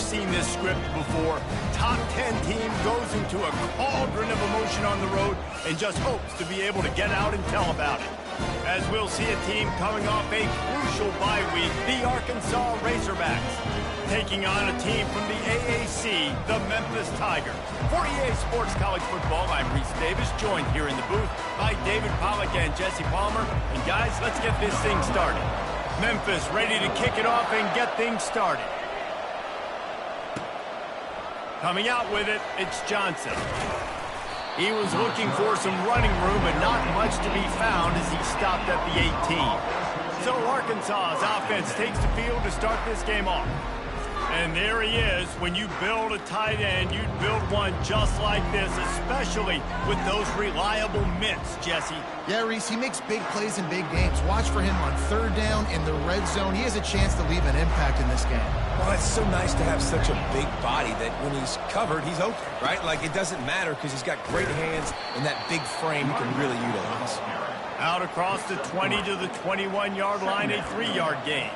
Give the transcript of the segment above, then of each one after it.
seen this script before. Top 10 team goes into a cauldron of emotion on the road and just hopes to be able to get out and tell about it. As we'll see a team coming off a crucial bye week, the Arkansas Razorbacks, taking on a team from the AAC, the Memphis Tigers. For EA Sports College Football, I'm Reese Davis, joined here in the booth by David Pollack and Jesse Palmer. And guys, let's get this thing started. Memphis ready to kick it off and get things started. Coming out with it, it's Johnson. He was looking for some running room, but not much to be found as he stopped at the 18. So Arkansas's offense takes the field to start this game off. And there he is. When you build a tight end, you'd build one just like this, especially with those reliable mitts, Jesse. Yeah, Reese, he makes big plays in big games. Watch for him on third down in the red zone. He has a chance to leave an impact in this game. Well, it's so nice to have such a big body that when he's covered, he's open, right? Like, it doesn't matter because he's got great hands and that big frame he can really utilize. Out across the 20 to the 21-yard line, a 3-yard gain.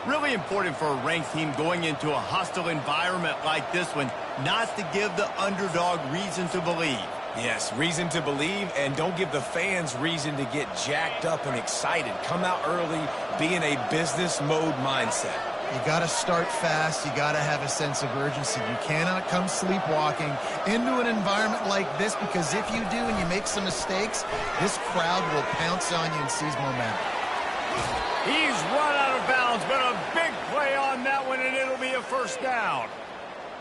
Really important for a ranked team going into a hostile environment like this one, not to give the underdog reason to believe. Yes, reason to believe, and don't give the fans reason to get jacked up and excited. Come out early, be in a business mode mindset. You got to start fast. You got to have a sense of urgency. You cannot come sleepwalking into an environment like this, because if you do and you make some mistakes, this crowd will pounce on you and seize momentum. He's run out of bounds, but a big play on that one, and it'll be a first down.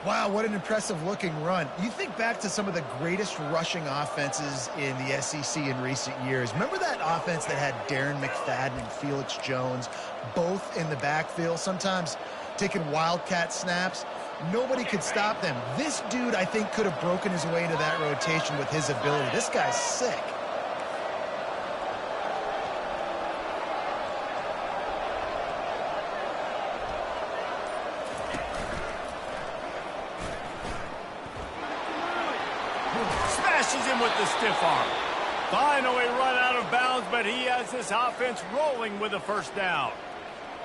Wow, what an impressive-looking run. You think back to some of the greatest rushing offenses in the SEC in recent years. Remember that offense that had Darren McFadden and Felix Jones both in the backfield, sometimes taking wildcat snaps? Nobody could stop them. This dude, I think, could have broken his way into that rotation with his ability. This guy's sick. Smashes him with the stiff arm. Finally run out of bounds, but he has this offense rolling with a first down.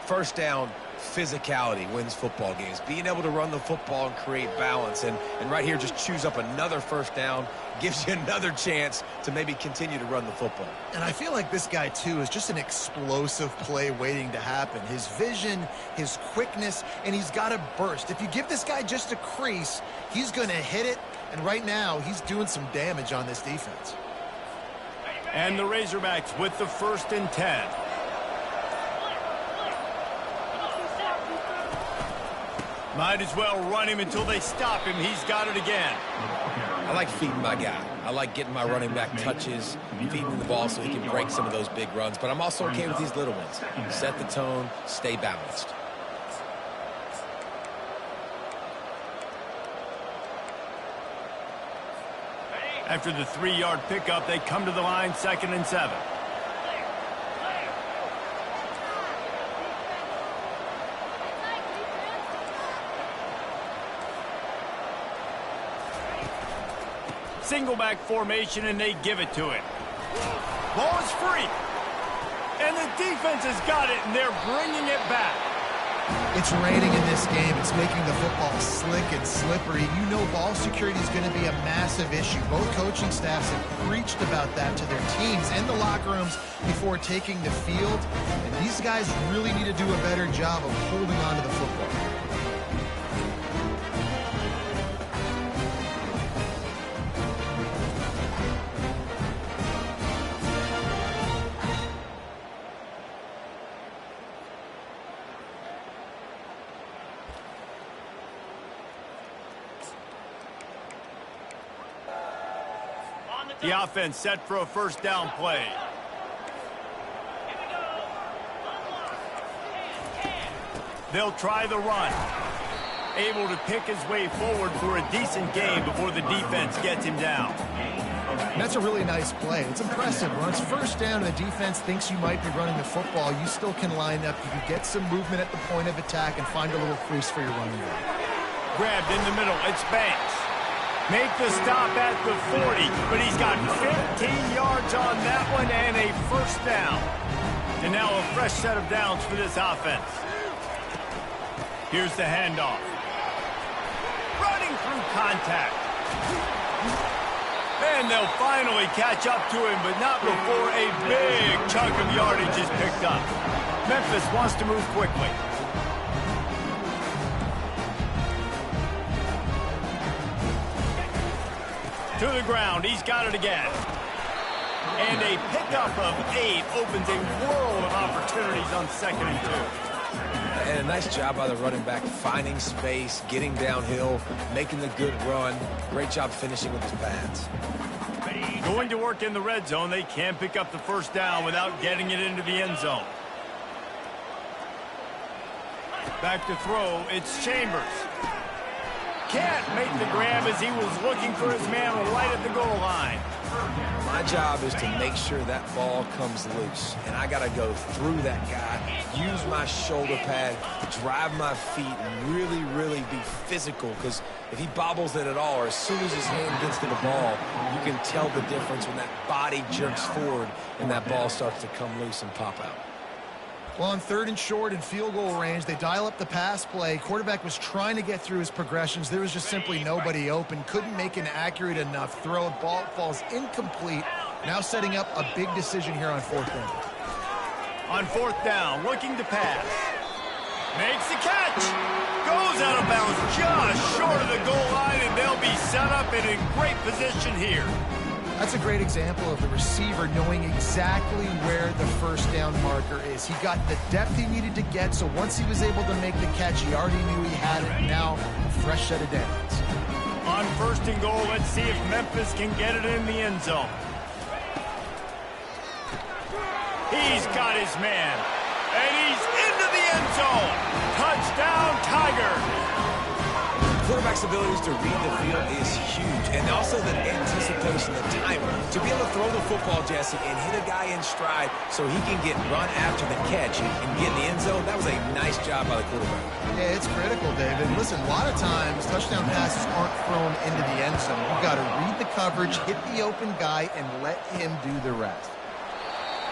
First down, physicality wins football games. Being able to run the football and create balance. And right here, just choose up another first down, gives you another chance to maybe continue to run the football. And I feel like this guy, too, is just an explosive play waiting to happen. His vision, his quickness, and he's got a burst. If you give this guy just a crease, he's going to hit it. And right now, he's doing some damage on this defense. And the Razorbacks with the 1st and 10. Might as well run him until they stop him. He's got it again. I like feeding my guy. I like getting my running back touches, feeding him the ball so he can break some of those big runs. But I'm also okay with these little ones. Set the tone, stay balanced. After the 3-yard pickup, they come to the line, 2nd and 7. Single back formation, and they give it to him. Ball is free. And the defense has got it, and they're bringing it back. It's raining in this game. It's making the football slick and slippery. You know ball security is going to be a massive issue. Both coaching staffs have preached about that to their teams and the locker rooms before taking the field. And these guys really need to do a better job of holding on to the football. The offense set for a first down play. They'll try the run. Able to pick his way forward for a decent gain before the defense gets him down. And that's a really nice play. It's impressive. When it's first down and the defense thinks you might be running the football, you still can line up. You can get some movement at the point of attack and find a little crease for your running back. Grabbed in the middle. It's Banks. Make the stop at the 40, but he's got 15 yards on that one and a first down. And now a fresh set of downs for this offense. Here's the handoff. running through contact. And they'll finally catch up to him, but not before a big chunk of yardage is picked up. Memphis wants to move quickly. To the ground, he's got it again. And a pickup of 8 opens a world of opportunities on 2nd and 2. And a nice job by the running back, finding space, getting downhill, making the good run. Great job finishing with his pads. Going to work in the red zone, they can pick up the first down without getting it into the end zone. Back to throw, it's Chambers. Can't make the grab as he was looking for his man right at the goal line. My job is to make sure that ball comes loose, and I got to go through that guy, use my shoulder pad, drive my feet, and really be physical, because if he bobbles it at all, or as soon as his hand gets to the ball, you can tell the difference when that body jerks forward and that ball starts to come loose and pop out. Well, on 3rd and short and field goal range, they dial up the pass play. Quarterback was trying to get through his progressions. There was just simply nobody open. Couldn't make an accurate enough throw. Ball falls incomplete. Now setting up a big decision here on 4th down. On 4th down, looking to pass. Makes the catch. Goes out of bounds just short of the goal line, and they'll be set up and in great position here. That's a great example of the receiver knowing exactly where the first down marker is. He got the depth he needed to get, so once he was able to make the catch, he already knew he had it. Now, a fresh set of downs. On 1st and goal, let's see if Memphis can get it in the end zone. He's got his man, and he's into the end zone. Touchdown, Tiger. Quarterback's abilities to read the field is huge, and also the anticipation, the timing. To be able to throw the football, Jesse, and hit a guy in stride so he can get run after the catch and get in the end zone, that was a nice job by the quarterback. Yeah, it's critical, David. Listen, a lot of times touchdown passes aren't thrown into the end zone. You've got to read the coverage, hit the open guy, and let him do the rest.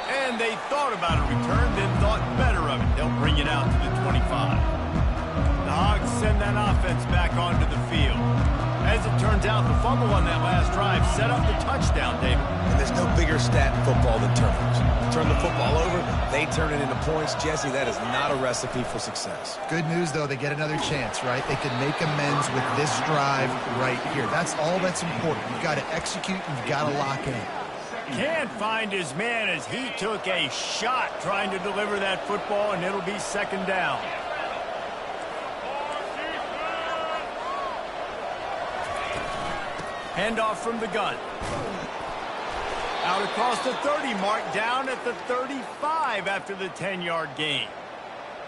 And they thought about a return, then thought better of it. They'll bring it out to the 25. The Hogs send that offense back onto the field. As it turns out, the fumble on that last drive set up the touchdown, David. And there's no bigger stat in football than turnovers. Turn the football over, they turn it into points. Jesse, that is not a recipe for success. Good news, though, they get another chance, right? They can make amends with this drive right here. That's all that's important. You've got to execute, and you've got to lock in. Can't find his man as he took a shot trying to deliver that football, and it'll be 2nd down. Handoff from the gun. Out across the 30 mark, down at the 35 after the 10-yard gain.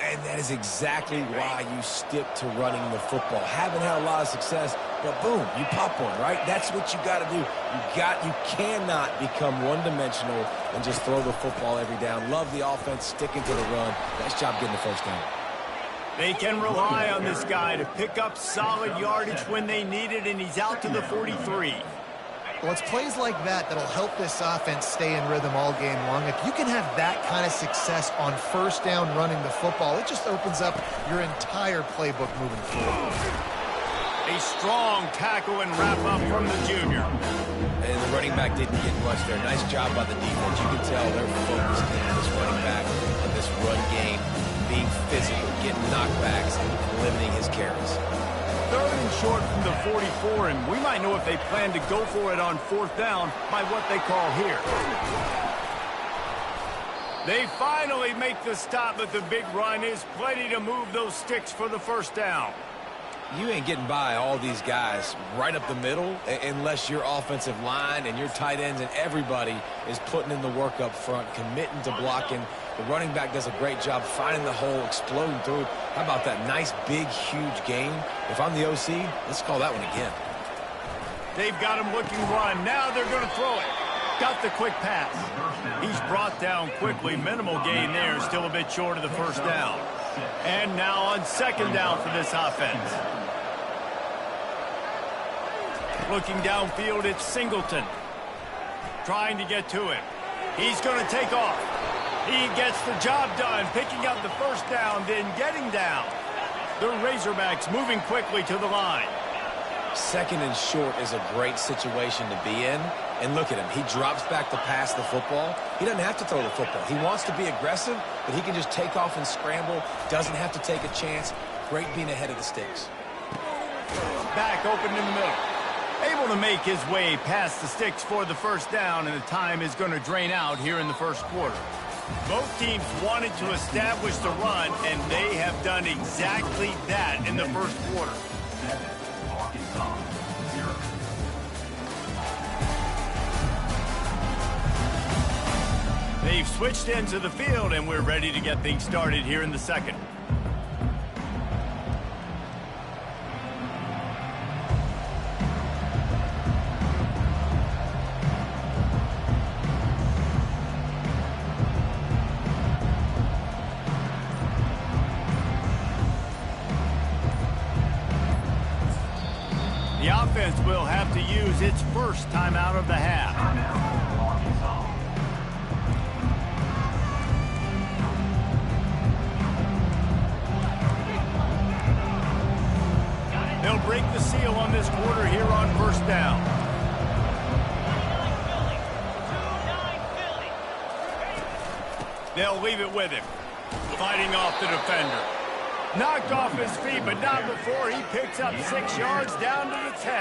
And that is exactly why you stick to running the football. Haven't had a lot of success, but boom, you pop one, right? That's what you got to do. You cannot become one-dimensional and just throw the football every down. Love the offense, sticking to the run. Nice job getting the first down. They can rely on this guy to pick up solid yardage when they need it, and he's out to the 43. Well, it's plays like that that'll help this offense stay in rhythm all game long. If you can have that kind of success on 1st down running the football, it just opens up your entire playbook moving forward. A strong tackle and wrap-up from the junior. And the running back didn't get much there. Nice job by the defense. You can tell they're focused in this running back on this run game, being physical, getting knockbacks, and limiting his carries. 3rd and short from the 44, and we might know if they plan to go for it on 4th down by what they call here. They finally make the stop, but the big run is plenty to move those sticks for the first down. You ain't getting by all these guys right up the middle unless your offensive line and your tight ends and everybody is putting in the work up front, committing to blocking. The running back does a great job finding the hole, exploding through. How about that nice, big, huge gain? If I'm the OC, let's call that one again. They've got him looking run. Now they're going to throw it. Got the quick pass. He's brought down quickly. Minimal gain there. Still a bit short of the first down. And now on 2nd down for this offense. Looking downfield, it's Singleton. Trying to get to him. He's going to take off. He gets the job done, picking up the first down, then getting down. The Razorbacks moving quickly to the line. Second and short is a great situation to be in. And look at him. He drops back to pass the football. He doesn't have to throw the football. He wants to be aggressive, but he can just take off and scramble. Doesn't have to take a chance. Great being ahead of the sticks. Back open in the middle. Able to make his way past the sticks for the first down, and the time is going to drain out here in the first quarter. Both teams wanted to establish the run, and they have done exactly that in the first quarter. They've switched ends of the field, and we're ready to get things started here in the second. The offense will have to use its first timeout of the half. They'll break the seal on this quarter here on first down. They'll leave it with him. Fighting off the defender. Knocked off his feet, but not before he picks up 6 yards down to the 10.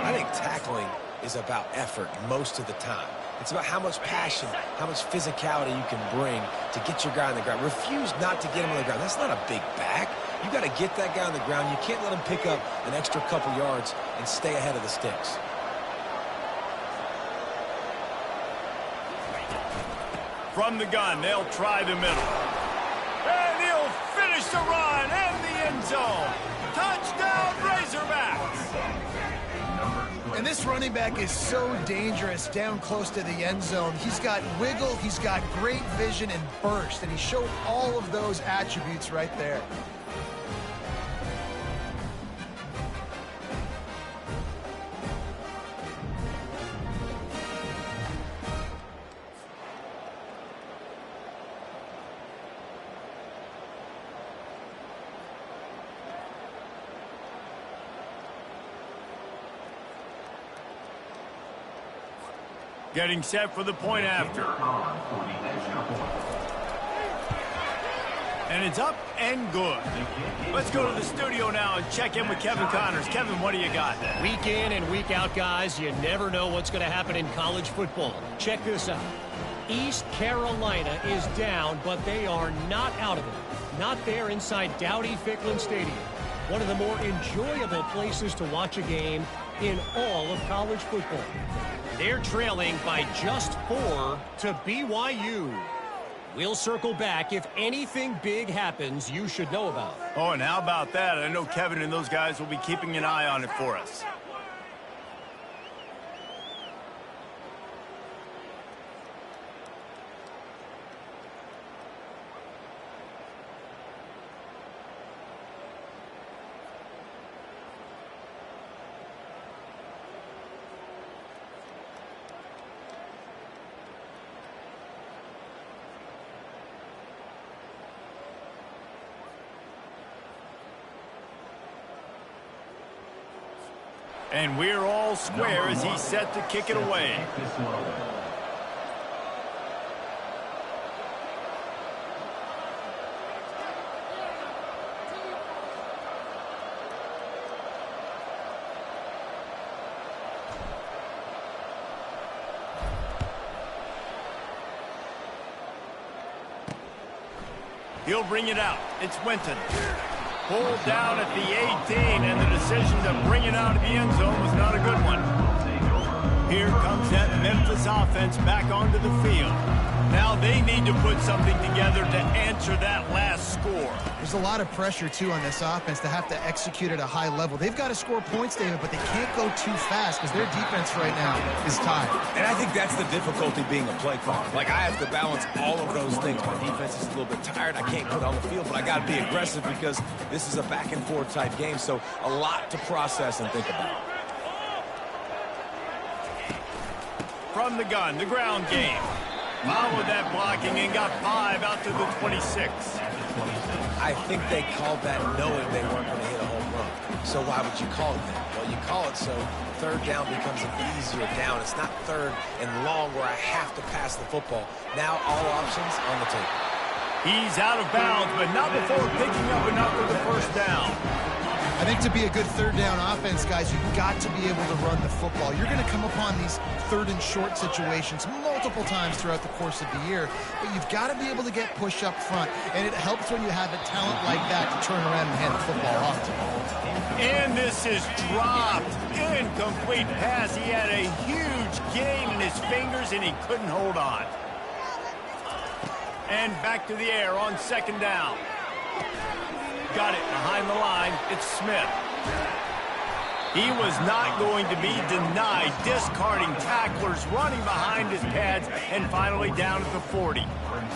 I think tackling is about effort most of the time. It's about how much passion, how much physicality you can bring to get your guy on the ground. Refuse not to get him on the ground. That's not a big back. You got to get that guy on the ground. You can't let him pick up an extra couple yards and stay ahead of the sticks. From the gun, they'll try the middle. And he'll finish the run and the end zone. Touchdown, Razorbacks! And this running back is so dangerous down close to the end zone. He's got wiggle, he's got great vision and burst, and he showed all of those attributes right there. Getting set for the point after. And it's up and good. Let's go to the studio now and check in with Kevin Connors. Kevin, what do you got? Week in and week out, guys, you never know what's going to happen in college football. Check this out. East Carolina is down, but they are not out of it. Not there inside Dowdy-Ficklin Stadium. One of the more enjoyable places to watch a game in all of college football. They're trailing by just 4 to BYU. We'll circle back if anything big happens you should know about. Oh, and how about that? I know Kevin and those guys will be keeping an eye on it for us. And we're all square as he's set to kick it away. He'll bring it out. It's Winton. Pulled down at the 18, and the decision to bring it out of the end zone was not a good one. Here comes that Memphis offense back onto the field. Now they need to put something together to answer that last score. There's a lot of pressure, too, on this offense to have to execute at a high level. They've got to score points, David, but they can't go too fast because their defense right now is tired. And I think that's the difficulty being a play caller. Like, I have to balance all of those things. My defense is a little bit tired. I can't put on the field, but I got to be aggressive because this is a back-and-forth type game, so a lot to process and think about. From the gun, the ground game. Followed that blocking and got 5 out to the 26. I think they called that knowing they weren't going to hit a home run. So So why would you call it that? Well, you call it so third down becomes an easier down. It's not third and long where I have to pass the football. Now all options on the table. He's out of bounds, but not before picking up enough for the first down. I think to be a good third down offense, guys, you've got to be able to run the football. You're going to come upon these third and short situations multiple times throughout the course of the year, but you've got to be able to get push up front, and it helps when you have a talent like that to turn around and hand the football off to. And this is dropped. Incomplete pass. He had a huge gain in his fingers, and he couldn't hold on. And back to the air on second down. Got it behind the line. It's Smith. He was not going to be denied, discarding tacklers, running behind his pads, and finally down at the 40.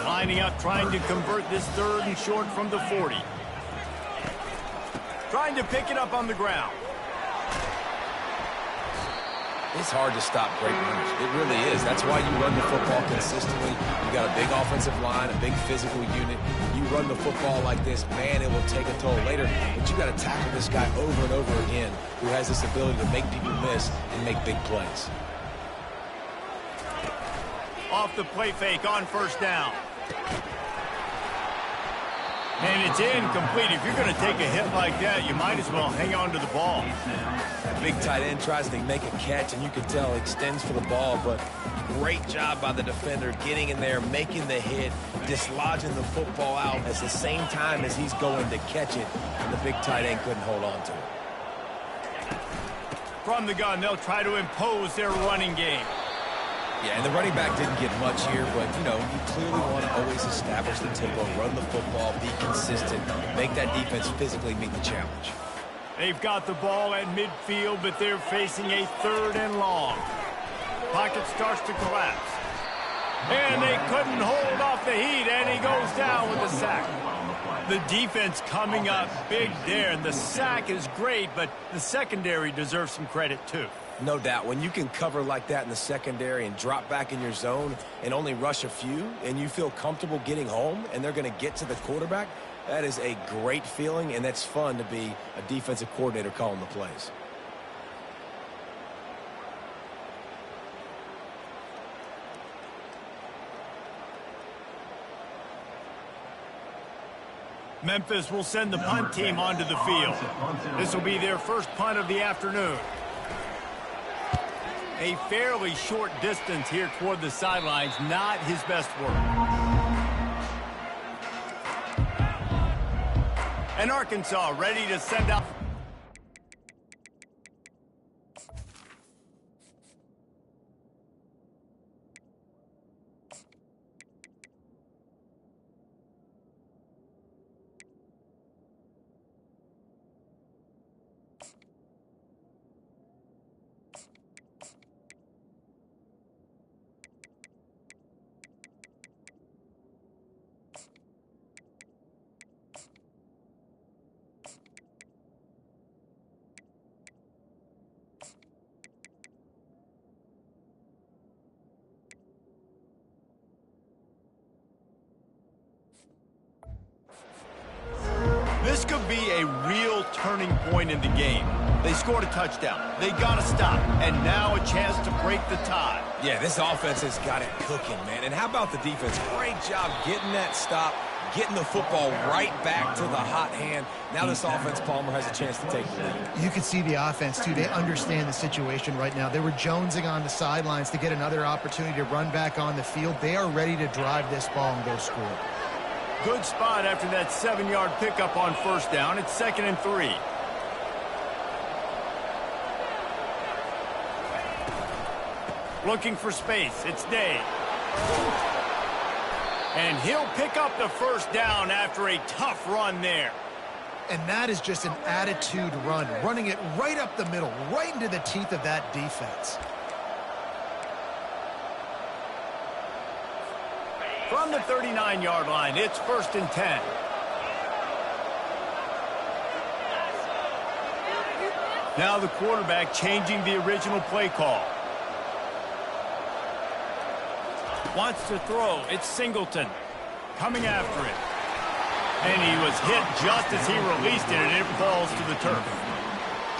Lining up, trying to convert this third and short from the 40. Trying to pick it up on the ground. It's hard to stop great runners. It really is. That's why you run the football consistently. You got a big offensive line, a big physical unit. You run the football like this, man, it will take a toll later. But you got to tackle this guy over and over again who has this ability to make people miss and make big plays. Off the play fake on first down. And it's incomplete. If you're going to take a hit like that, you might as well hang on to the ball. That big tight end tries to make a catch, and you can tell extends for the ball, but great job by the defender getting in there, making the hit, dislodging the football out at the same time as he's going to catch it, and the big tight end couldn't hold on to it. From the gun, they'll try to impose their running game. Yeah, and the running back didn't get much here, but, you know, you clearly want to always establish the tempo, run the football, be consistent, make that defense physically meet the challenge. They've got the ball at midfield, but they're facing a third and long. Pocket starts to collapse. And they couldn't hold off the heat, and he goes down with a sack. The defense coming up big there, and the sack is great, but the secondary deserves some credit too. No doubt. When you can cover like that in the secondary and drop back in your zone and only rush a few, and you feel comfortable getting home, and they're going to get to the quarterback, that is a great feeling, and that's fun to be a defensive coordinator calling the plays. Memphis will send the punt team onto the field. This will be their first punt of the afternoon. A fairly short distance here toward the sidelines, not his best work. And Arkansas ready to send out. This could be a real turning point in the game. They scored a touchdown. They got to stop. And now a chance to break the tie. Yeah, this offense has got it cooking, man. And how about the defense? Great job getting that stop, getting the football right back to the hot hand. Now this offense, Palmer, has a chance to take the lead. You can see the offense, too. They understand the situation right now. They were jonesing on the sidelines to get another opportunity to run back on the field. They are ready to drive this ball and go score. Good spot after that 7-yard pickup on first down. It's 2nd and 3. Looking for space. It's Day. And he'll pick up the first down after a tough run there. And that is just an attitude run, running it right up the middle, right into the teeth of that defense. From the 39-yard line, it's 1st and 10. Now the quarterback changing the original play call. Wants to throw. It's Singleton coming after it. And he was hit just as he released it, and it falls to the turf.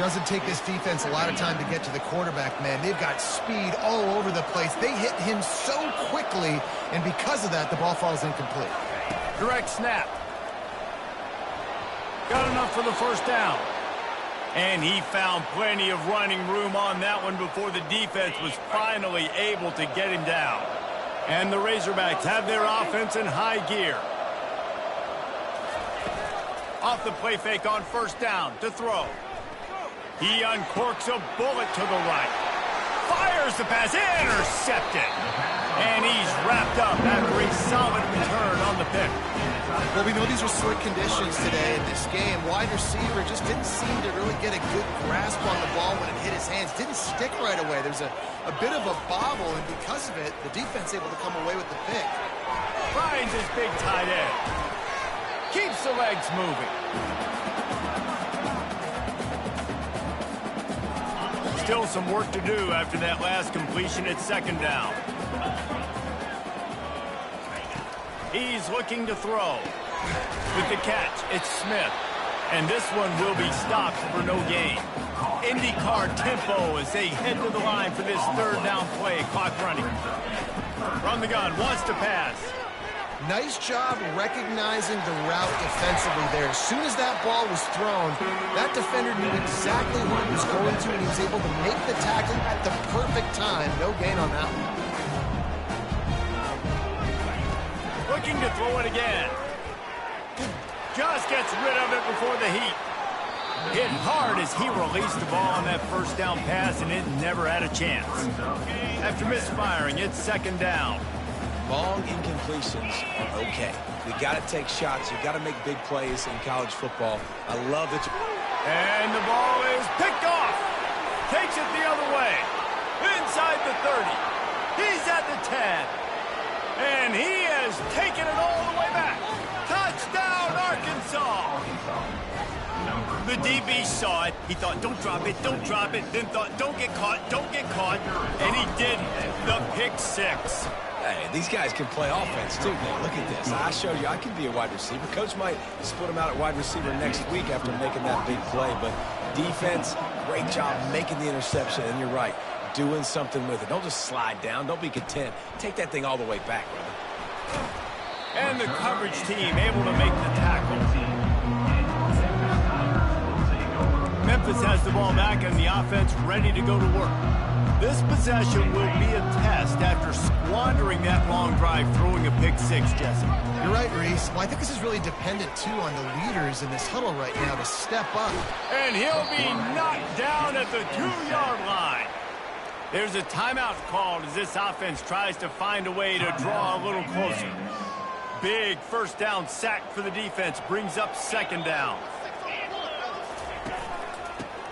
Doesn't take this defense a lot of time to get to the quarterback, man. They've got speed all over the place. They hit him so quickly, and because of that, the ball falls incomplete. Direct snap. Got enough for the first down. And he found plenty of running room on that one before the defense was finally able to get him down. And the Razorbacks have their offense in high gear. Off the play fake on first down to throw. He uncorks a bullet to the right. Fires the pass, intercepted. And he's wrapped up after a solid return on the pick. Well, we know these are slick conditions today in this game. Wide receiver just didn't seem to really get a good grasp on the ball when it hit his hands. Didn't stick right away. There's a bit of a bobble, and because of it, the defense able to come away with the pick. Finds his big tight end. Keeps the legs moving. Still some work to do after that last completion at second down. He's looking to throw. With the catch, it's Smith. And this one will be stopped for no gain. IndyCar tempo as they head to the line for this third down play. Clock running. From the gun, wants to pass. Nice job recognizing the route defensively there. As soon as that ball was thrown, that defender knew exactly who he was going to, and he was able to make the tackle at the perfect time. No gain on that one. Looking to throw it again. Just gets rid of it before the heat. Hit hard as he released the ball on that first down pass, and it never had a chance. After misfiring, it's second down. Long incompletions are okay. You got to take shots. You got to make big plays in college football. I love that. And the ball is picked off. Takes it the other way. Inside the 30. He's at the 10. And he has taken it all the way back. Touchdown, Arkansas. The DB saw it. He thought, don't drop it, don't drop it. Then thought, don't get caught, don't get caught. And he did the pick six. Hey, these guys can play offense, too, man. Look at this. I showed you I can be a wide receiver. Coach might split him out at wide receiver next week after making that big play. But defense, great job making the interception. And you're right, doing something with it. Don't just slide down. Don't be content. Take that thing all the way back, brother. And the coverage team able to make the tackle. Memphis has the ball back and the offense ready to go to work. This possession will be a test after squandering that long drive, throwing a pick six, Jesse. You're right, Reese. Well, I think this is really dependent, too, on the leaders in this huddle right now to step up. And he'll be knocked down at the 2-yard line. There's a timeout called as this offense tries to find a way to draw a little closer. Big first down sack for the defense brings up second down.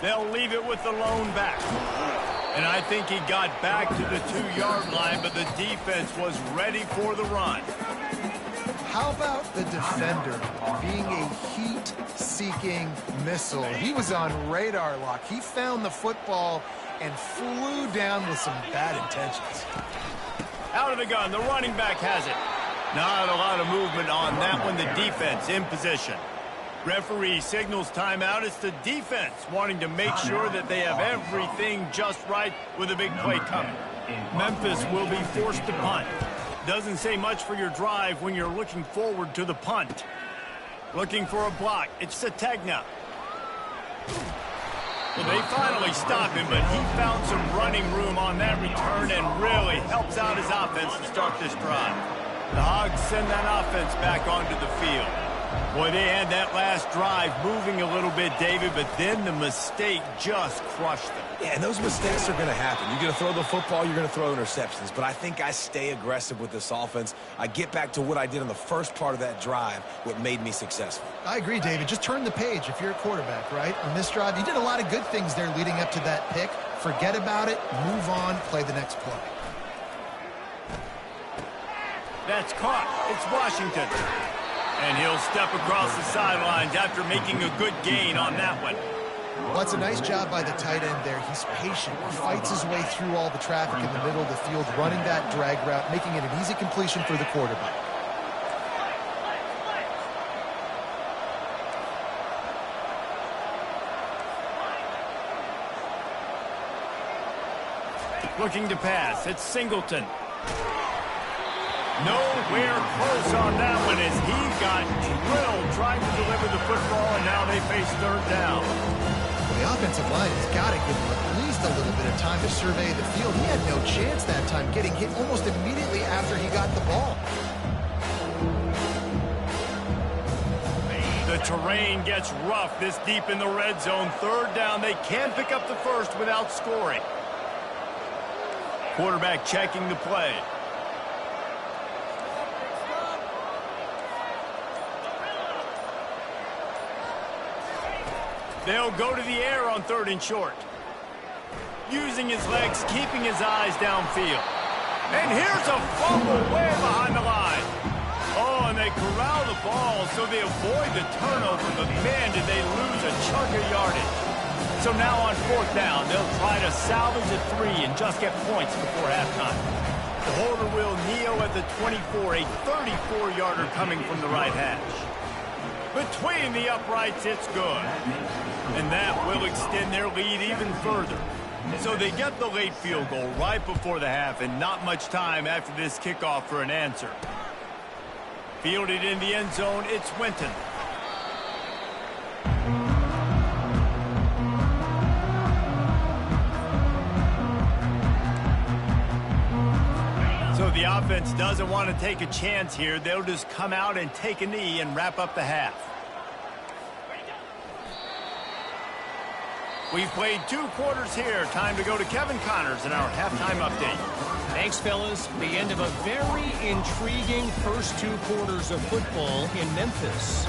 They'll leave it with the lone back. And I think he got back to the 2-yard line, but the defense was ready for the run. How about the defender being a heat-seeking missile? He was on radar lock. He found the football and flew down with some bad intentions. Out of the gun, the running back has it. Not a lot of movement on that one. The defense in position. Referee signals timeout. It's the defense wanting to make sure that they have everything just right with a big play coming. Memphis will be forced to punt. Doesn't say much for your drive when you're looking forward to the punt. Looking for a block. It's Sategna. Well, they finally stop him, but he found some running room on that return and really helps out his offense to start this drive. The Hogs send that offense back onto the field. Boy, they had that last drive moving a little bit, David, but then the mistake just crushed them. Yeah, and those mistakes are going to happen. You're going to throw the football, you're going to throw interceptions. But I think I stay aggressive with this offense. I get back to what I did on the first part of that drive, what made me successful. I agree, David. Just turn the page if you're a quarterback, right? On this drive, you did a lot of good things there leading up to that pick. Forget about it, move on, play the next play. That's caught. It's Washington. And he'll step across the sidelines after making a good gain on that one. Well, that's a nice job by the tight end there. He's patient. He fights his way through all the traffic in the middle of the field, running that drag route, making it an easy completion for the quarterback. Looking to pass. It's Singleton. Nowhere close on that one as he got drilled trying to deliver the football, and now they face third down. The offensive line has got to give him at least a little bit of time to survey the field. He had no chance that time, getting hit almost immediately after he got the ball. The terrain gets rough this deep in the red zone. Third down. They can pick up the first without scoring. Quarterback checking the play. They'll go to the air on 3rd and short. Using his legs, keeping his eyes downfield. And here's a fumble way behind the line. Oh, and they corral the ball so they avoid the turnover. But man, did they lose a chunk of yardage. So now on 4th down, they'll try to salvage a 3 and just get points before halftime. The holder will kneel at the 24, a 34-yarder coming from the right hash. Between the uprights, it's good. And that will extend their lead even further. So they get the late field goal right before the half, and not much time after this kickoff for an answer. Fielded in the end zone, it's Winton. So the offense doesn't want to take a chance here. They'll just come out and take a knee and wrap up the half. We've played 2 quarters here. Time to go to Kevin Connors in our halftime update. Thanks, fellas. The end of a very intriguing first 2 quarters of football in Memphis.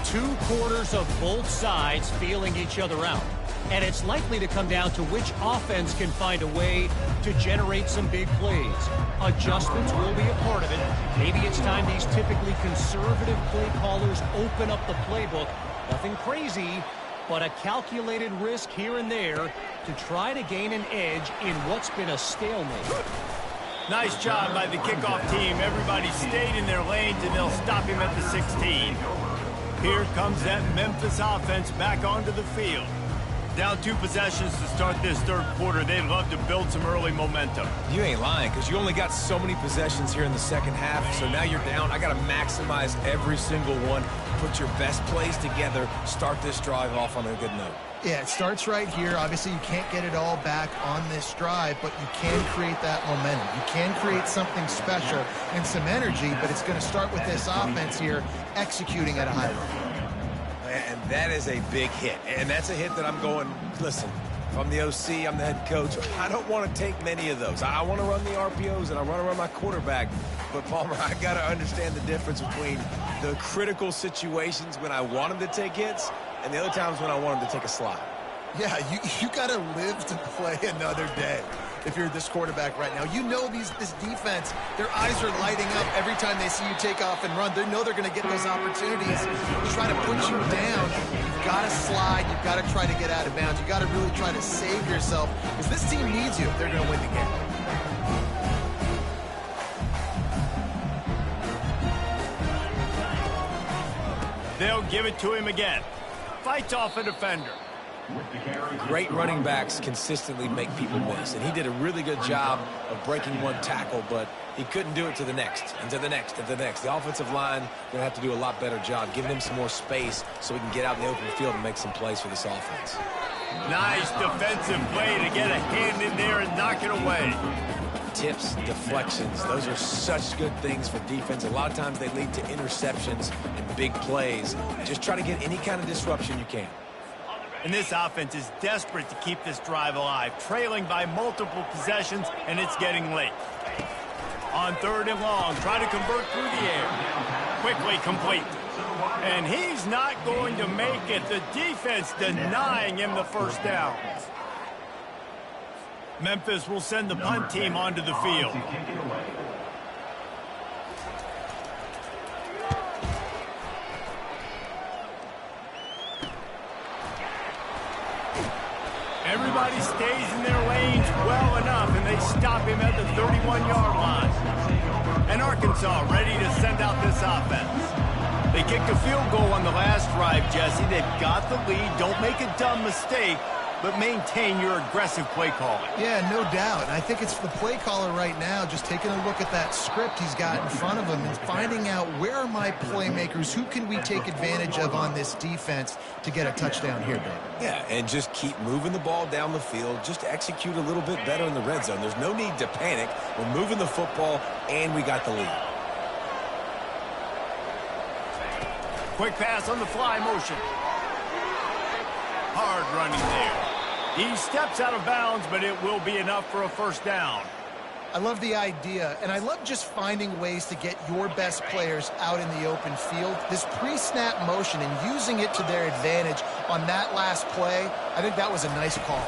2 quarters of both sides feeling each other out. And it's likely to come down to which offense can find a way to generate some big plays. Adjustments will be a part of it. Maybe it's time these typically conservative play callers open up the playbook. Nothing crazy, but a calculated risk here and there to try to gain an edge in what's been a stalemate. Nice job by the kickoff team. Everybody stayed in their lanes, and they'll stop him at the 16. Here comes that Memphis offense back onto the field. Down 2 possessions to start this 3rd quarter. They'd love to build some early momentum. You ain't lying, because you only got so many possessions here in the second half, so now you're down. I got to maximize every single one. Put your best plays together. Start this drive off on a good note. Yeah, it starts right here. Obviously, you can't get it all back on this drive, but you can create that momentum. You can create something special and some energy, but it's going to start with this offense here executing at a high level. And that is a big hit. And that's a hit that I'm going, listen, if I'm the OC, I'm the head coach, I don't want to take many of those. I want to run the RPOs, and I want to run my quarterback. But, Palmer, I got to understand the difference between the critical situations when I want him to take hits and the other times when I want him to take a slide. Yeah, you got to live to play another day if you're this quarterback right now. You know this defense, their eyes are lighting up every time they see you take off and run. They know they're going to get those opportunities to try to put you down. You've got to slide. You've got to try to get out of bounds. You've got to really try to save yourself because this team needs you if they're going to win the game. They'll give it to him again. Fights off a defender. Great running backs consistently make people miss, and he did a really good job of breaking one tackle, but he couldn't do it to the next, and to the next, and to the next. The offensive line going to have to do a lot better job, giving him some more space so he can get out in the open field and make some plays for this offense. Nice defensive play to get a hand in there and knock it away. Tips, deflections, those are such good things for defense. A lot of times they lead to interceptions and big plays. Just try to get any kind of disruption you can. And this offense is desperate to keep this drive alive, trailing by multiple possessions, and it's getting late. On 3rd and long, try to convert through the air. Quickly complete. And he's not going to make it. The defense denying him the first down. Memphis will send the punt team onto the field. Everybody stays in their lanes well enough, and they stop him at the 31-yard line. And Arkansas ready to send out this offense. They kicked a field goal on the last drive, Jesse. They've got the lead. Don't make a dumb mistake. but maintain your aggressive play calling. Yeah, no doubt. And I think it's the play caller right now just taking a look at that script he's got in front of him and finding out where are my playmakers, who can we take advantage of on this defense to get a touchdown here, Dave. Yeah, and just keep moving the ball down the field. Just execute a little bit better in the red zone. There's no need to panic. We're moving the football, and we got the lead. Quick pass on the fly motion. Hard running there. He steps out of bounds, but it will be enough for a first down. I love the idea, and I love just finding ways to get your best players out in the open field. This pre-snap motion and using it to their advantage on that last play, I think that was a nice call.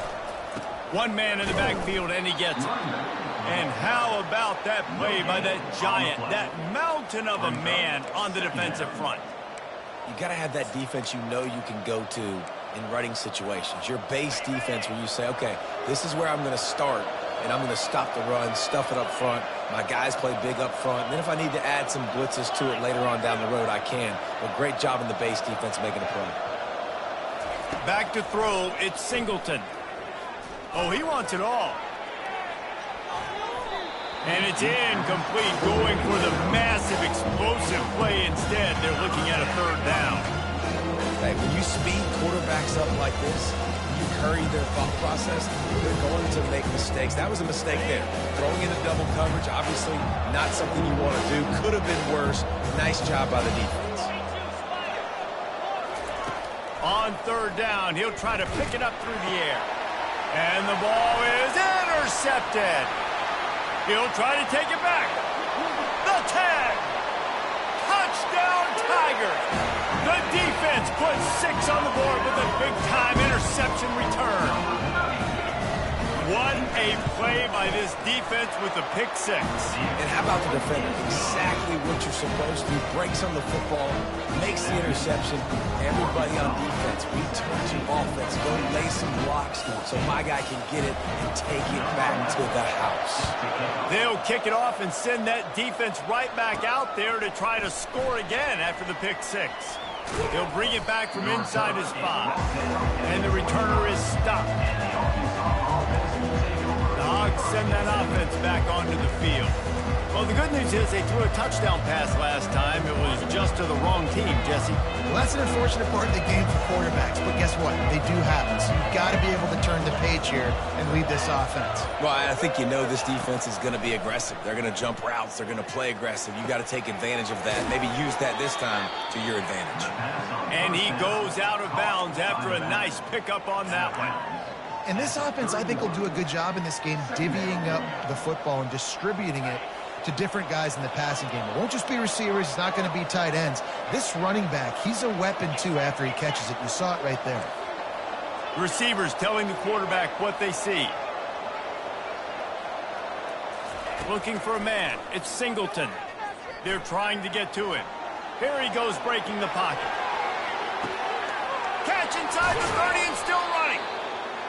One man in the backfield, and he gets it. And how about that play by that giant, that mountain of a man on the defensive front? You got to have that defense you know you can go to in running situations. Your base defense where you say, okay, this is where I'm going to start, and I'm going to stop the run, stuff it up front. My guys play big up front. And then if I need to add some blitzes to it later on down the road, I can. But great job in the base defense making a play. Back to throw, it's Singleton. Oh, he wants it all. And it's incomplete, going for the massive, explosive play instead. They're looking at a third down. Hey, when you speed quarterbacks up like this, you hurry their thought process, they're going to make mistakes. That was a mistake there. Throwing into double coverage, obviously not something you want to do. Could have been worse. Nice job by the defense. On third down, he'll try to pick it up through the air. And the ball is intercepted. He'll try to take it back. The tag. Touchdown, Tigers. The defense puts 6 on the board with a big-time interception return. What a play by this defense with the pick 6. And how about the defender? Exactly what you're supposed to do. Breaks on the football, makes the interception. Everybody on defense, we turn to offense. Go lay some blocks so my guy can get it and take it back to the house. They'll kick it off and send that defense right back out there to try to score again after the pick 6. He'll bring it back from inside his 5. And the returner is stopped. The Hogs send that offense back onto the field. Well, the good news is they threw a touchdown pass last time. It was just to the wrong team, Jesse. Well, that's an unfortunate part of the game for quarterbacks, but guess what? They do happen, so you've got to be able to turn the page here and lead this offense. Well, I think you know this defense is going to be aggressive. They're going to jump routes. They're going to play aggressive. You got to take advantage of that. Maybe use that this time to your advantage. And he goes out of bounds after a nice pickup on that one. And this offense, I think, will do a good job in this game divvying up the football and distributing it to different guys in the passing game. It won't just be receivers. It's not going to be tight ends. This running back, he's a weapon, too, after he catches it. You saw it right there. Receivers telling the quarterback what they see. Looking for a man. It's Singleton. They're trying to get to him. Here he goes, breaking the pocket. Catch inside the 30 and still running.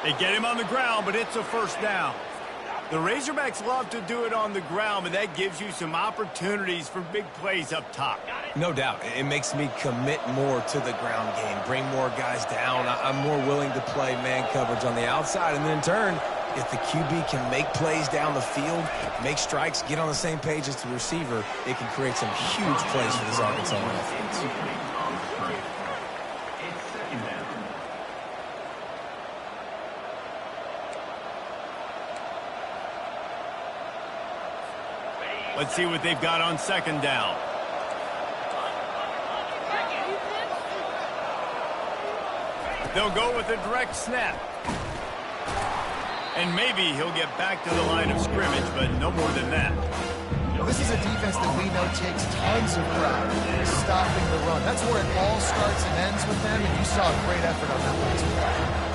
They get him on the ground, but it's a first down. The Razorbacks love to do it on the ground, but that gives you some opportunities for big plays up top. No doubt. It makes me commit more to the ground game, bring more guys down. I'm more willing to play man coverage on the outside. And then in turn, if the QB can make plays down the field, make strikes, get on the same page as the receiver, it can create some huge plays for this Arkansas offense. Let's see what they've got on second down. They'll go with a direct snap. And maybe he'll get back to the line of scrimmage, but no more than that. Well, this is a defense that we know takes tons of pride in stopping the run. That's where it all starts and ends with them, and you saw a great effort on that last one.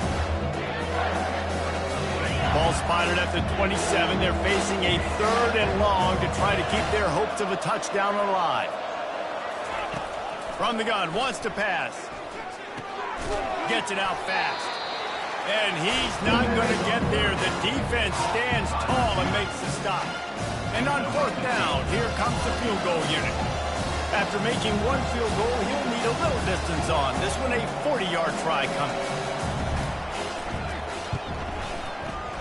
Ball spotted at the 27. They're facing a 3rd and long to try to keep their hopes of a touchdown alive. From the gun, wants to pass. Gets it out fast. And he's not going to get there. The defense stands tall and makes the stop. And on 4th down, here comes the field goal unit. After making one field goal, he'll need a little distance on. This one a 40-yard try coming.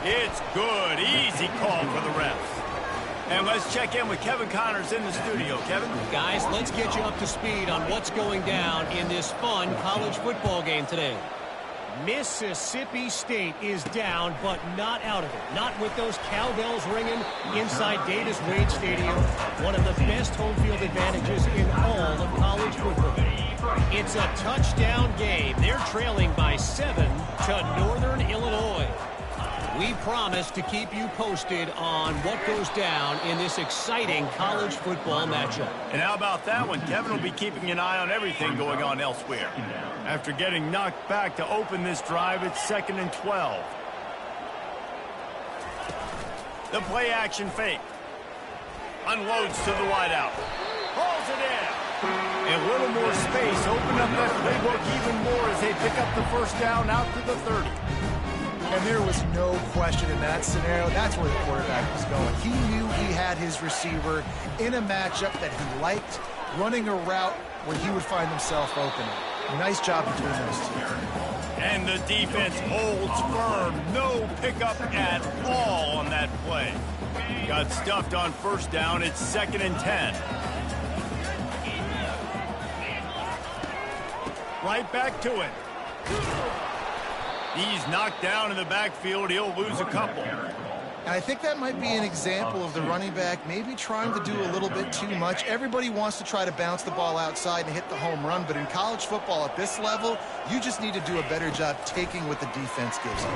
It's good. Easy call for the refs. And let's check in with Kevin Connors in the studio. Kevin? Guys, let's get you up to speed on what's going down in this fun college football game today. Mississippi State is down, but not out of it. Not with those cowbells ringing inside Davis-Wade Stadium, one of the best home field advantages in all of college football. It's a touchdown game. They're trailing by 7 to Northern Illinois. We promise to keep you posted on what goes down in this exciting college football matchup. And how about that one? Kevin will be keeping an eye on everything going on elsewhere. After getting knocked back to open this drive, it's 2nd and 12. The play action fake. Unloads to the wideout. Pulls it in. A little more space. Open up that playbook even more as they pick up the first down out to the 30. And there was no question in that scenario. That's where the quarterback was going. He knew he had his receiver in a matchup that he liked, running a route where he would find himself open. Nice job between those two. And the defense holds firm. No pickup at all on that play. Got stuffed on first down. It's 2nd and 10. Right back to it. He's knocked down in the backfield. He'll lose a couple. And I think that might be an example of the running back maybe trying to do a little bit too much. Everybody wants to try to bounce the ball outside and hit the home run, but in college football at this level, you just need to do a better job taking what the defense gives you.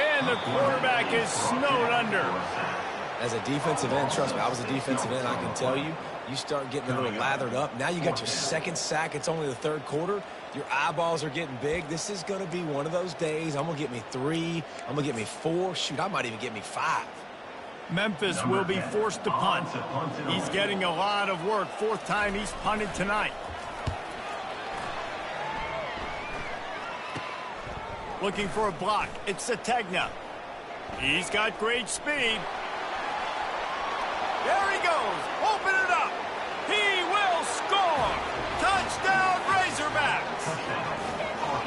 And the quarterback is snowed under. As a defensive end, trust me, I was a defensive end, I can tell you, you start getting a little lathered up. Now you got your second sack. It's only the third quarter. Your eyeballs are getting big. This is going to be one of those days. I'm going to get me 3. I'm going to get me 4. Shoot, I might even get me 5. Memphis will be forced to punt. He's getting a lot of work. 4th time he's punted tonight. Looking for a block. It's Sategna. He's got great speed. There he goes. Open it up. He will score. Touchdown, Razorbacks.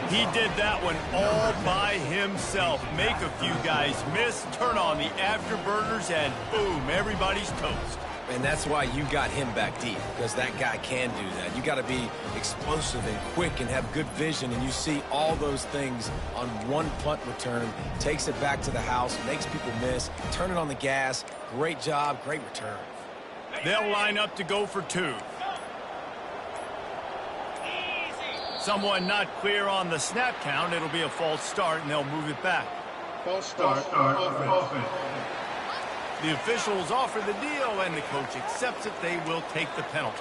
He did that one all by himself. Make a few guys miss, turn on the afterburners, and boom, everybody's toast. And that's why you got him back deep, because that guy can do that. You got to be explosive and quick and have good vision, and you see all those things on one punt return. Takes it back to the house, makes people miss, turn it on the gas. Great job, great return. They'll line up to go for 2. Someone not clear on the snap count. It'll be a false start, and they'll move it back. False start offense. The officials offer the deal, and the coach accepts it. They will take the penalty.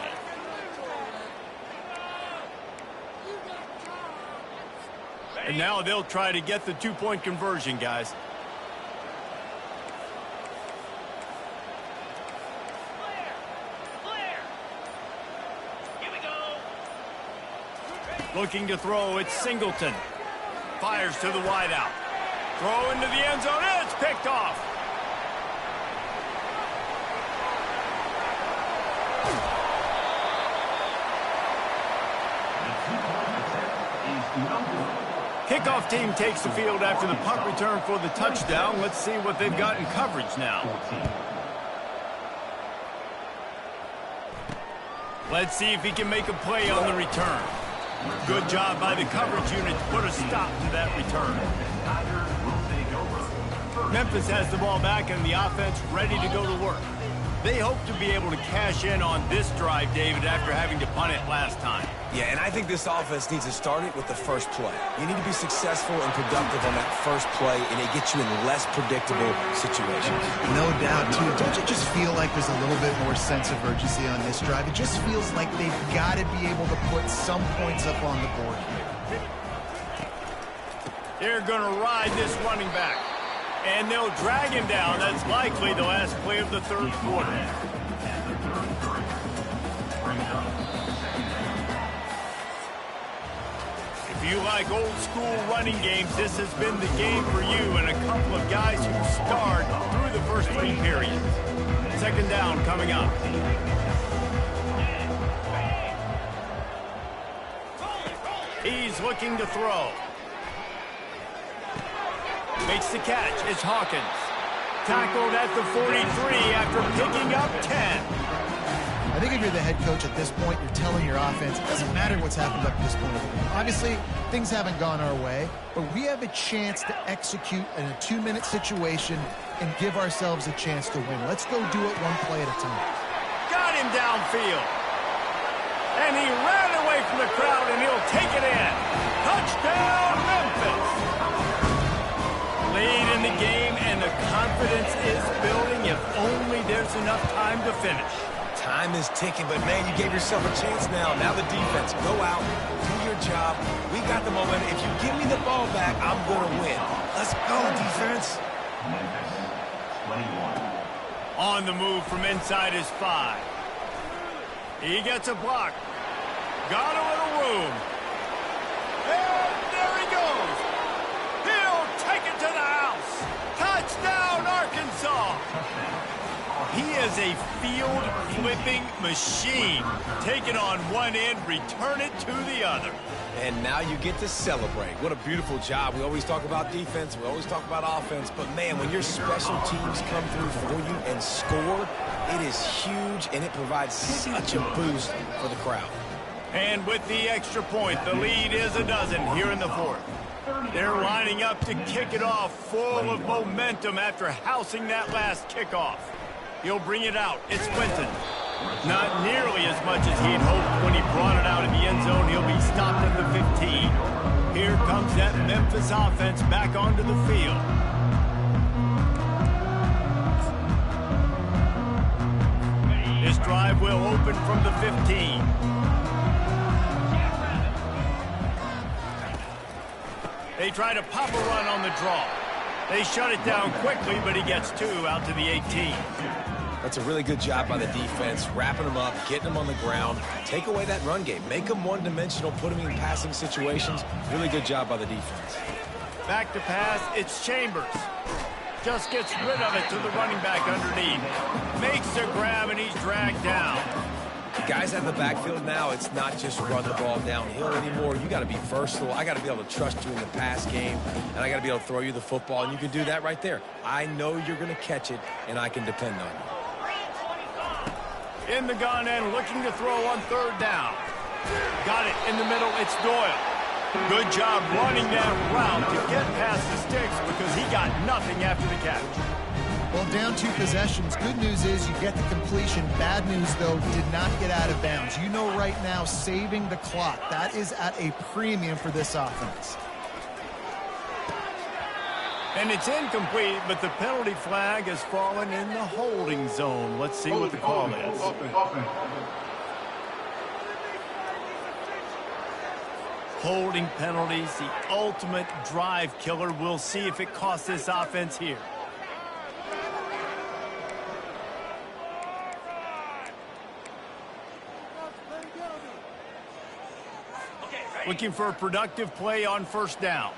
And now they'll try to get the 2-point conversion, guys. Looking to throw, it's Singleton. Fires to the wideout. Throw into the end zone, and it's picked off. Kickoff team takes the field after the punt return for the touchdown. Let's see what they've got in coverage now. Let's see if he can make a play on the return. Good job by the coverage unit to put a stop to that return. Memphis has the ball back and the offense ready to go to work. They hope to be able to cash in on this drive, David, after having to punt it last time. Yeah, and I think this offense needs to start it with the first play. You need to be successful and productive on that first play, and it gets you in less predictable situations. No doubt, too. Don't you just feel like there's a little bit more sense of urgency on this drive? It just feels like they've got to be able to put some points up on the board here. They're going to ride this running back. And they'll drag him down. That's likely the last play of the third quarter. If you like old school running games, this has been the game for you and a couple of guys who starred through the first 3 periods. 2nd down coming up. He's looking to throw. Makes the catch. It's Hawkins. Tackled at the 43 after picking up 10. I think if you're the head coach at this point, you're telling your offense, it doesn't matter what's happened up to this point of the game. Obviously, things haven't gone our way, but we have a chance to execute in a 2-minute situation and give ourselves a chance to win. Let's go do it one play at a time. Got him downfield. And he ran away from the crowd, and he'll take it in. Touchdown, Memphis. Lead in the game, and the confidence is building if only there's enough time to finish. Time is ticking, but, man, you gave yourself a chance now. Now the defense, go out, do your job. We got the momentum. If you give me the ball back, I'm going to win. Let's go, defense. On the move from inside his 5. He gets a block. Got a little room. And there he goes. He'll take it to the house. Touchdown, Arkansas. He is a field-flipping machine. Take it on one end, return it to the other. And now you get to celebrate. What a beautiful job. We always talk about defense. We always talk about offense. But, man, when your special teams come through for you and score, it is huge, and it provides such a boost for the crowd. And with the extra point, the lead is a dozen here in the 4th. They're lining up to kick it off full of momentum after housing that last kickoff. He'll bring it out. It's Quinton. Not nearly as much as he'd hoped when he brought it out in the end zone. He'll be stopped at the 15. Here comes that Memphis offense back onto the field. This drive will open from the 15. They try to pop a run on the draw. They shut it down quickly, but he gets 2 out to the 18. That's a really good job by the defense, wrapping them up, getting them on the ground. Take away that run game. Make them one-dimensional, put them in passing situations. Really good job by the defense. Back to pass, it's Chambers. Just gets rid of it to the running back underneath. Makes the grab, and he's dragged down. Guys out of the backfield now, it's not just run the ball downhill anymore. You got to be versatile. I got to be able to trust you in the pass game, and I got to be able to throw you the football, and you can do that right there. I know you're going to catch it, and I can depend on you. In the gun and looking to throw on 3rd down. Got it in the middle. It's Doyle. Good job running that route to get past the sticks because he got nothing after the catch. Well, down 2 possessions. Good news is you get the completion. Bad news, though, did not get out of bounds. You know right now, saving the clock. That is at a premium for this offense. And it's incomplete, but the penalty flag has fallen in the holding zone. Let's see what the call is. Holding penalties, the ultimate drive killer. We'll see if it costs this offense here. Looking for a productive play on 1st down.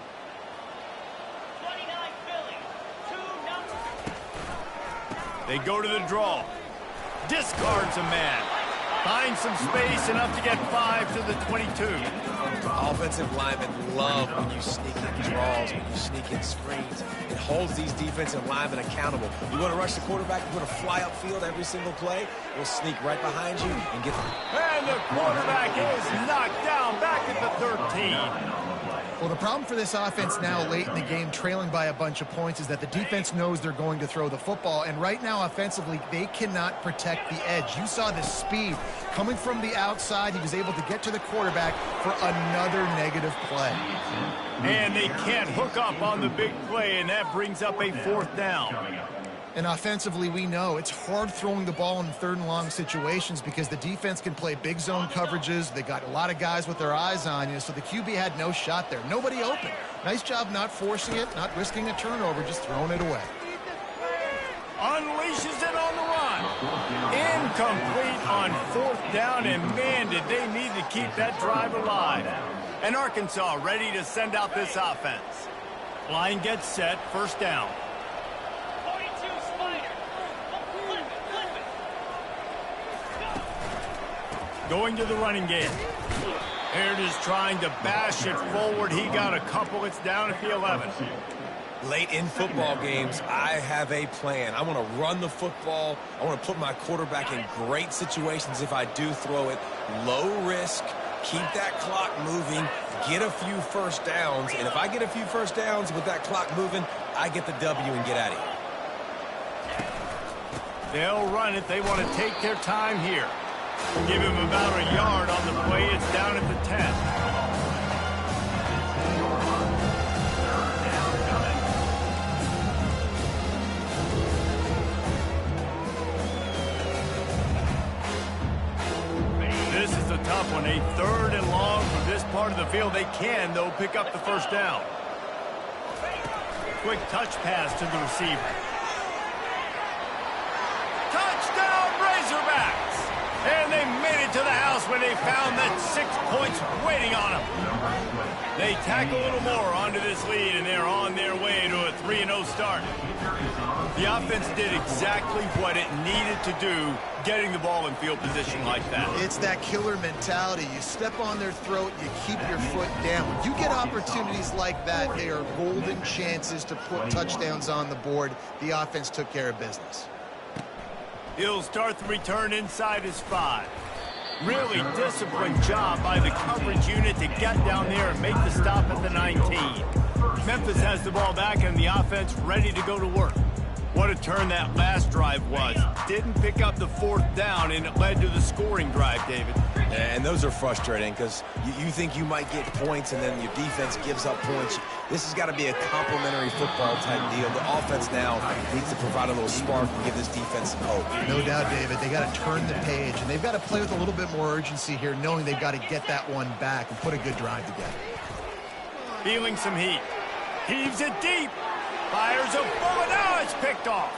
They go to the draw. Discards a man. Finds some space, enough to get 5 to the 22. Offensive linemen love when you sneak in draws, when you sneak in screens. It holds these defensive linemen accountable. You want to rush the quarterback, you want to fly upfield every single play, we'll sneak right behind you and get them. And the quarterback is knocked down back at the 13. Well, the problem for this offense now late in the game, trailing by a bunch of points, is that the defense knows they're going to throw the football. And right now, offensively, they cannot protect the edge. You saw the speed coming from the outside. He was able to get to the quarterback for another negative play. And they can't hook up on the big play, and that brings up a 4th down. And offensively, we know it's hard throwing the ball in 3rd and long situations because the defense can play big zone coverages. They got a lot of guys with their eyes on you, so the QB had no shot there. Nobody open. Nice job not forcing it, not risking a turnover, just throwing it away. Unleashes it on the run. Incomplete on 4th down, and man, did they need to keep that drive alive. And Arkansas ready to send out this offense. Line gets set, 1st down. Going to the running game. Here it is trying to bash it forward. He got a couple. It's down at the 11. Late in football games, I have a plan. I want to run the football. I want to put my quarterback in great situations if I do throw it. Low risk, keep that clock moving, get a few first downs. And if I get a few first downs with that clock moving, I get the W and get out of here. They'll run it. They want to take their time here. Give him about a yard on the play. It's down at the 10. This is a tough one. A 3rd and long from this part of the field. They can, though, pick up the first down. Quick touch pass to the receiver. Touchdown, Razorbacks! And they made it to the house when they found that 6 points waiting on them. They tack a little more onto this lead, and they're on their way to a 3-0 start. The offense did exactly what it needed to do, getting the ball in field position like that. It's that killer mentality. You step on their throat, you keep your foot down. When you get opportunities like that, they are golden chances to put touchdowns on the board. The offense took care of business. He'll start the return inside his 5. Really disciplined job by the coverage unit to get down there and make the stop at the 19. Memphis has the ball back and the offense ready to go to work. What a turn that last drive was. Didn't pick up the 4th down, and it led to the scoring drive, David. And those are frustrating because you think you might get points and then your defense gives up points. This has got to be a complementary football type deal. The offense now needs to provide a little spark and give this defense some hope. No doubt, David. They got to turn the page, and they've got to play with a little bit more urgency here, knowing they've got to get that one back and put a good drive together. Feeling some heat. Heaves it deep. Fires a bullet. Now it's picked off.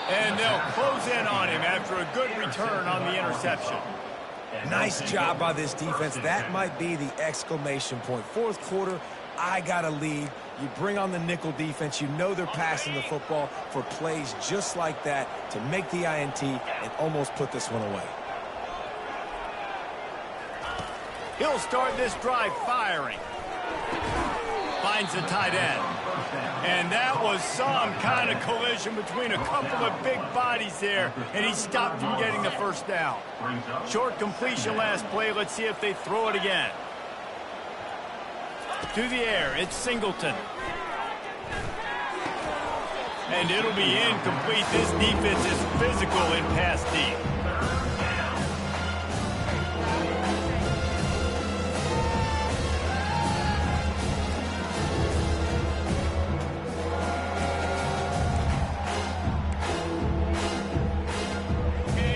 And they'll close in on him after a good return on the interception. Nice job by this defense. That might be the exclamation point. 4th quarter, I got a lead. You bring on the nickel defense. You know they're passing the football for plays just like that to make the INT and almost put this one away. He'll start this drive firing. Finds the tight end. And that was some kind of collision between a couple of big bodies there, and he stopped from getting the first down. Short completion last play. Let's see if they throw it again. To the air, it's Singleton. And it'll be incomplete. This defense is physical in pass deep.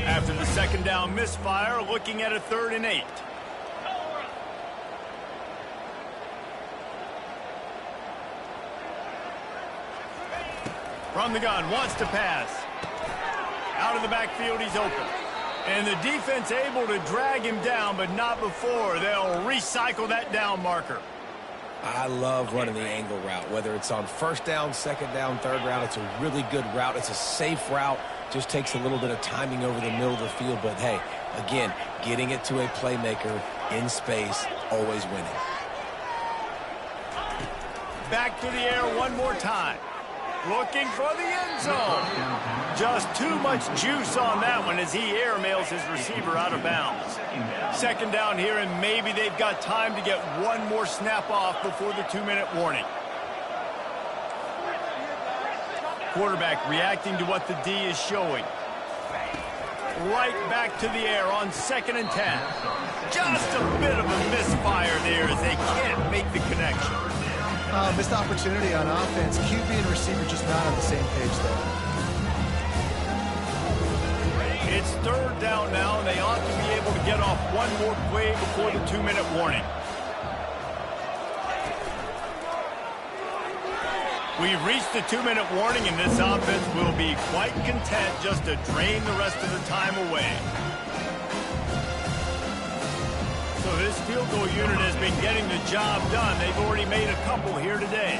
After the 2nd down misfire, looking at a 3rd and 8. From the gun, wants to pass. Out of the backfield, he's open. And the defense able to drag him down, but not before. They'll recycle that down marker. I love running the angle route, whether it's on 1st down, 2nd down, 3rd round. It's a really good route. It's a safe route. Just takes a little bit of timing over the middle of the field. But, hey, again, getting it to a playmaker in space, always winning. Back to the air one more time. Looking for the end zone. Just too much juice on that one as he airmails his receiver out of bounds. 2nd down here, and maybe they've got time to get one more snap off before the 2-minute warning. Quarterback reacting to what the D is showing. Right back to the air on 2nd and 10. Just a bit of a misfire there as they can't make the connection. Missed opportunity on offense. QB and receiver just not on the same page there. It's 3rd down now, and they ought to be able to get off one more play before the 2-minute warning. We've reached the 2-minute warning, and this offense will be quite content just to drain the rest of the time away. So this field goal unit has been getting the job done. They've already made a couple here today.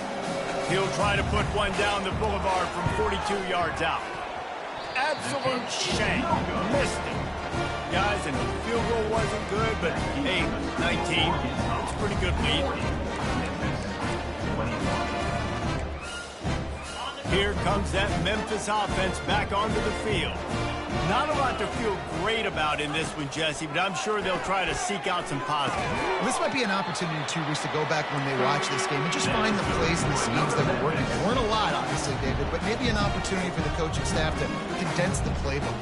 He'll try to put one down the boulevard from 42 yards out. Absolute shank. Missed it. Guys, and the field goal wasn't good, but hey, 19. It's a pretty good lead. Here comes that Memphis offense back onto the field. Not a lot to feel great about in this one, Jesse, but I'm sure they'll try to seek out some positive. Well, this might be an opportunity, too, Reese, to go back when they watch this game and just find the plays and the schemes that were working. There weren't a lot, obviously, David, but maybe an opportunity for the coaching staff to condense the playbook.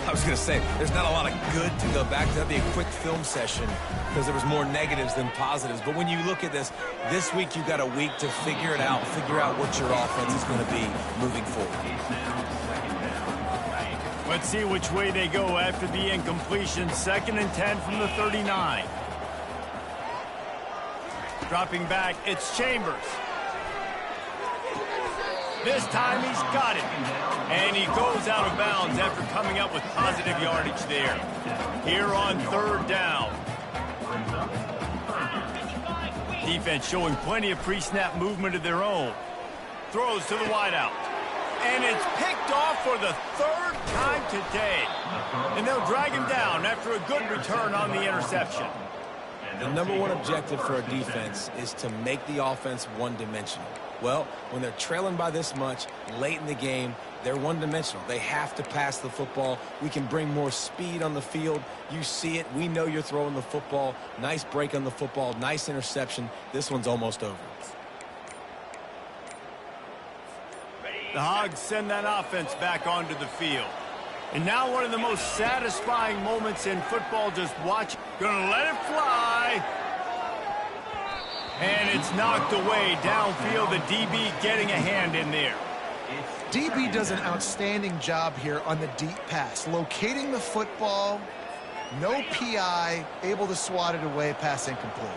I was going to say, there's not a lot of good to go back to. That'd be a quick film session because there was more negatives than positives. But when you look at this week you've got a week to figure it out, figure out what your offense is going to be moving forward. Let's see which way they go after the incompletion. 2nd and 10 from the 39. Dropping back, it's Chambers. This time he's got it. And he goes out of bounds after coming up with positive yardage there. Here on 3rd down. Defense showing plenty of pre-snap movement of their own. Throws to the wideout. And it's picked off for the 3rd time today. And they'll drag him down after a good return on the interception. The number one objective for a defense is to make the offense one-dimensional. Well, when they're trailing by this much late in the game, they're one-dimensional. They have to pass the football. We can bring more speed on the field. You see it. We know you're throwing the football. Nice break on the football. Nice interception. This one's almost over. The Hogs send that offense back onto the field. And now one of the most satisfying moments in football, just watch. Gonna let it fly. And it's knocked away downfield. The DB getting a hand in there. DB does an outstanding job here on the deep pass. Locating the football, no PI, able to swat it away, pass incomplete.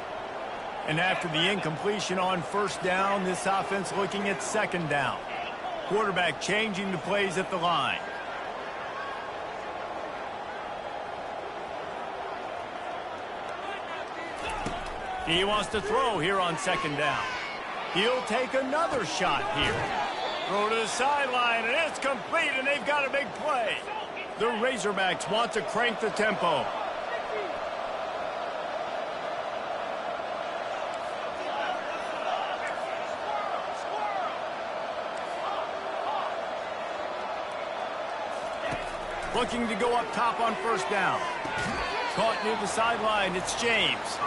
And after the incompletion on 1st down, this offense looking at 2nd down. Quarterback changing the plays at the line. He wants to throw here on 2nd down. He'll take another shot here. Throw to the sideline, and it's complete, and they've got a big play. The Razorbacks want to crank the tempo. Looking to go up top on 1st down. Caught near the sideline, it's James.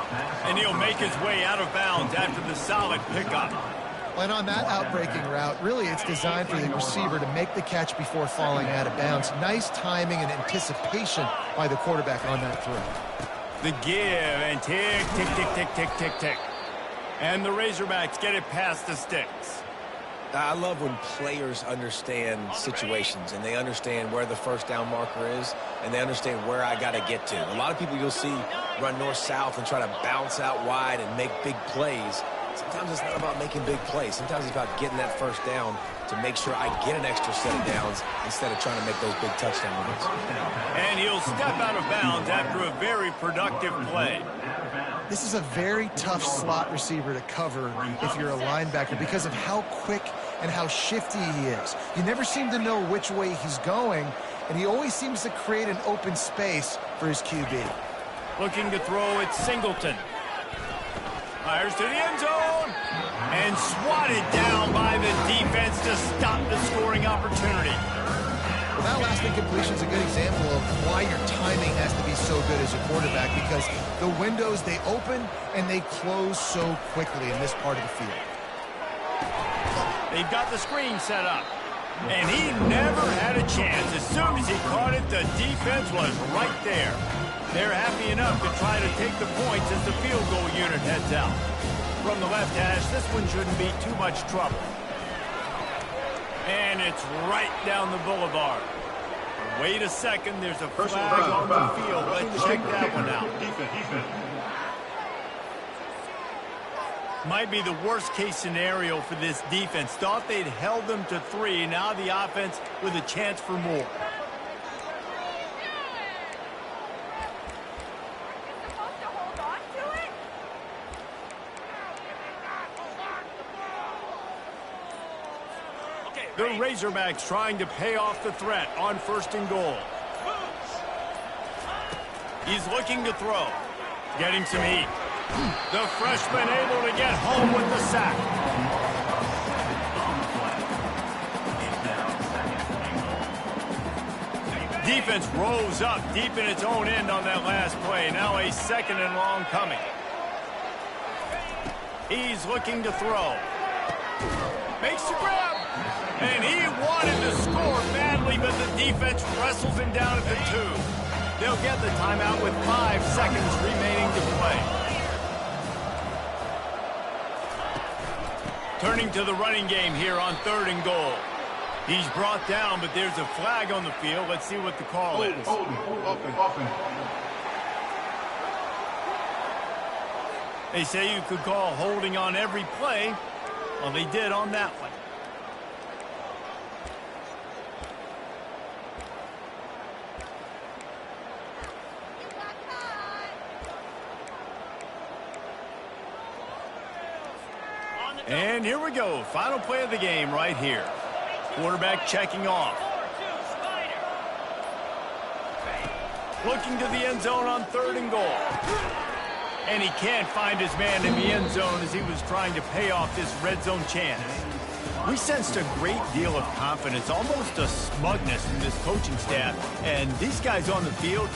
And he'll make his way out of bounds after the solid pickup. And on that outbreaking route, really it's designed for the receiver to make the catch before falling out of bounds. Nice timing and anticipation by the quarterback on that throw. The give and tick, tick, tick, tick, tick, tick, tick. And the Razorbacks get it past the sticks. I love when players understand situations and they understand where the 1st down marker is and they understand where I got to get to. A lot of people you'll see run north-south and try to bounce out wide and make big plays. Sometimes it's not about making big plays. Sometimes it's about getting that 1st down to make sure I get an extra set of downs instead of trying to make those big touchdown runs. And he'll step out of bounds after a very productive play. This is a very tough slot receiver to cover if you're a linebacker because of how quick and how shifty he is. You never seem to know which way he's going, and he always seems to create an open space for his QB. Looking to throw, it's Singleton. Fires to the end zone, and swatted down by the defense to stop the scoring opportunity. Well, that last incompletion is a good example of why your timing has to be so good as a quarterback, because the windows, they open and they close so quickly in this part of the field. They've got the screen set up, and he never had a chance. As soon as he caught it, the defense was right there. They're happy enough to try to take the points as the field goal unit heads out. From the left hash, this one shouldn't be too much trouble. And it's right down the boulevard. Wait a second, there's a flag on the field. Let's check that one out. Might be the worst-case scenario for this defense. Thought they'd held them to 3. Now the offense with a chance for more. The Razorbacks trying to pay off the threat on 1st and goal. He's looking to throw. Getting some heat. The freshman able to get home with the sack. defense rose up deep in its own end on that last play. Now a 2nd and long coming. He's looking to throw. Makes the grab. And he wanted to score badly, but the defense wrestles him down at the 2. They'll get the timeout with 5 seconds remaining to play. Turning to the running game here on 3rd and goal. He's brought down, but there's a flag on the field. Let's see what the call is. They say you could call holding on every play. Well, they did on that one. And here we go. Final play of the game right here. Quarterback checking off. Looking to the end zone on 3rd and goal. And he can't find his man in the end zone as he was trying to pay off this red zone chance. We sensed a great deal of confidence, almost a smugness from this coaching staff. And these guys on the field